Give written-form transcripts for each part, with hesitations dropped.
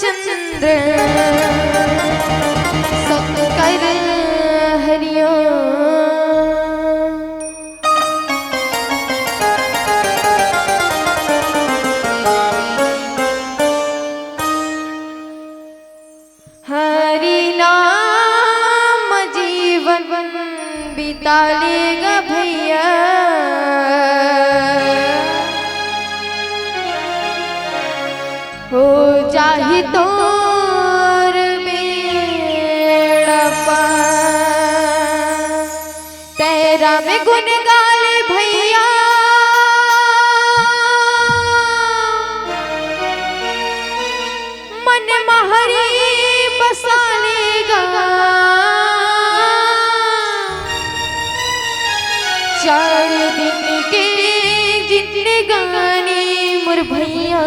रामचंद्र शंकर हरिओ। हरि नाम जीवन बिता लेगा भैया, हो जाहि तोर बेड़ा पार। तेरा में गुन गाले भैया, मन महरी बसा लेगा। चार दिन के जिंदगानी मोर भैया,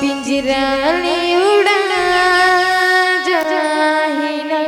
पिंजरा ले उड़ा जाहि ना।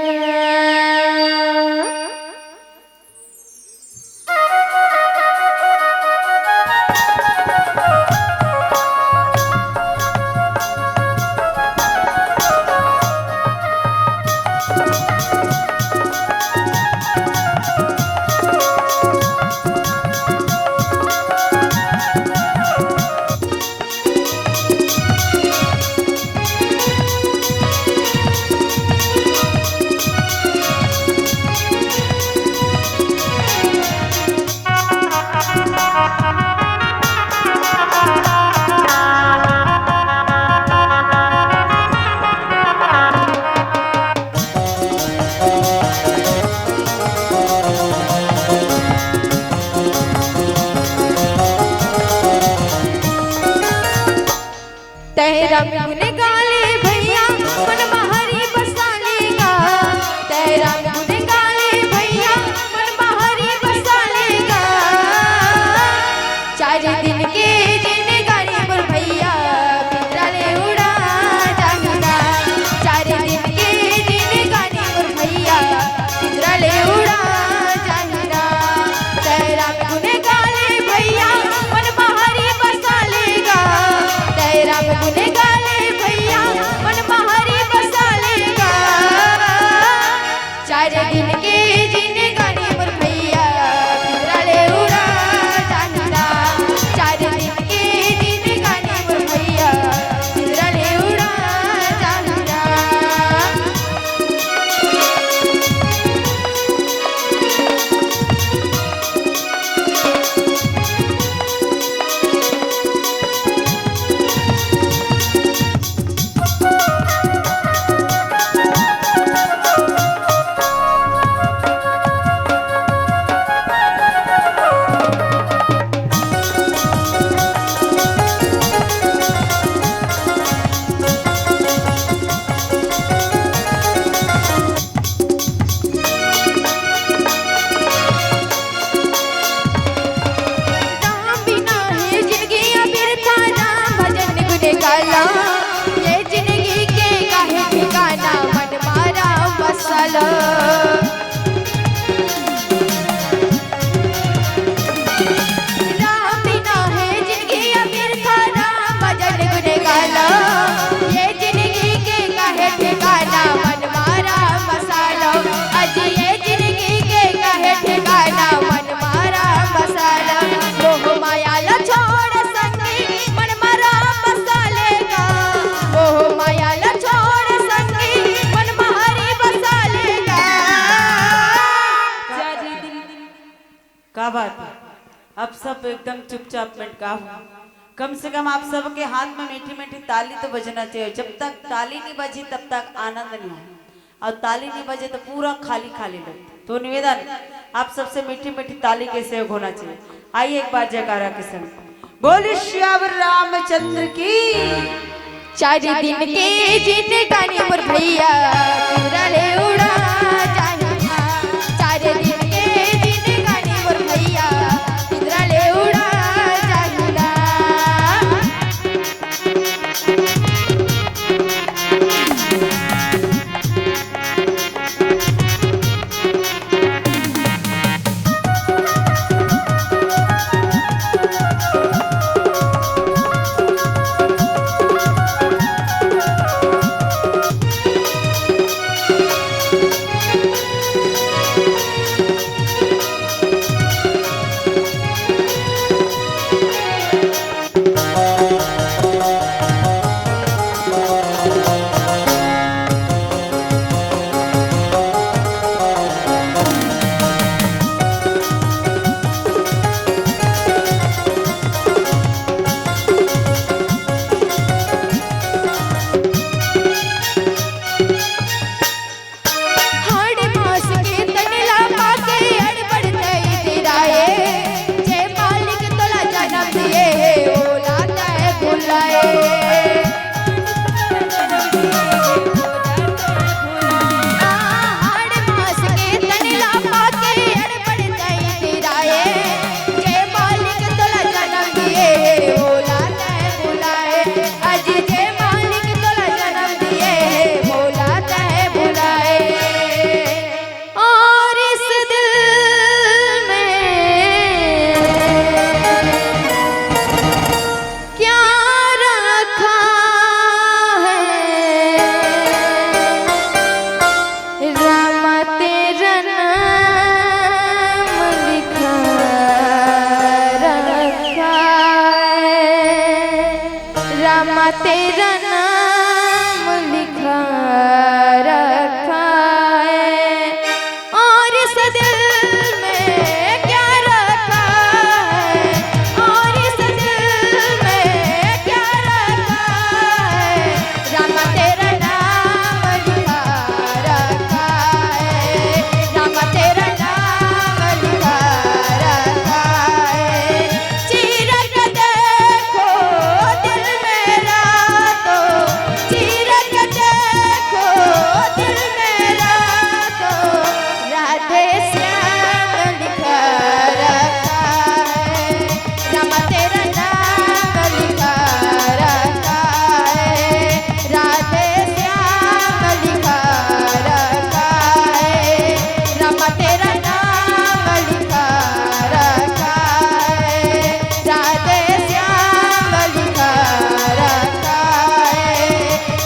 तेरा गुन गाले भैया, मन महरी बसा लेगा। तेरा गुन गाले भैया, मन महरी बसा लेगा। चार दिन के जिंदगानी मोर भैया, पिंजरा ले उड़ा जाहिना। चार दिन के जिंदगानी मोर भैया, पिंजरा ले उड़ा जाहिना। तेरा गुन गाले भैया, मन महरी बसा लेगा। तेरा गुन गाले भैया, मन महरी बसा लेगा। चार दिन के जिंदगानी मोर भैया, पिंजरा ले उड़ा जाहिना। चार दिन के जिंदगानी मोर भैया, पिंजरा ले उड़ा जाहिना। ये जिंदगी के काहे ठिकाना, मन मारा मसाला। राम बिना है जिंदगी अबिरथा, राम भजन गुन गाला। ये जिंदगी के काहे ठिकाना, मन मारा मसाला। अज ये जिंदगी के काहे ठिकाना, मन मारा मसाला। मोह माया ला छोड़ संगी, मन मारा बसा लेगा। मोह माया ला छोड़ संगी, मन महरी बसा लेगा। का बात है? अब सब एकदम चुपचाप मिनट का हो। कम से कम आप सबके हाथ में मीठी मीठी ताली तो बजना चाहिए। जब तक ताली नहीं बजी तब तक आनंद नहीं हो, और ताली नहीं बजे तो पूरा खाली खाली लगता। तो निवेदन आप सबसे मीठी मीठी ताली के सहयोग होना चाहिए। आइए एक बार जयकारा के संग बोले श्यावर रामचंद्र की। चार दिन के जिंदगानी मोर भैया, पिंजरा ले उड़ा जाहिना। चार दिन के जिंदगानी मोर भैया, पिंजरा ले उड़ा जाहिना। रामा तेरा नाम लिखा रखा है और इस दिल में क्या रखा है, और इस दिल में क्या रखा है। रामा तेरा नाम लिखा रखा है, रामा तेरा नाम लिखा रखा है। चीर के देखो दिल मेरा तो, चीर के देखो दिल मेरा तो, राधे श्याम लिखा रखा है। रामा तेरा नाम लिखा रखा है, राधे श्याम लिखा रखा है। रामा तेरा नाम लिखा रखा है, राधे श्याम लिखा रखा है।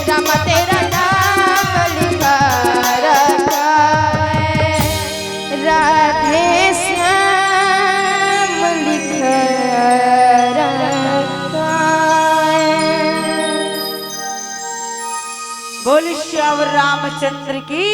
रामा तेरा नाम लिखा रखा है, राधे श्याम लिखा रखा है। बोल श्याम रामचंद्र की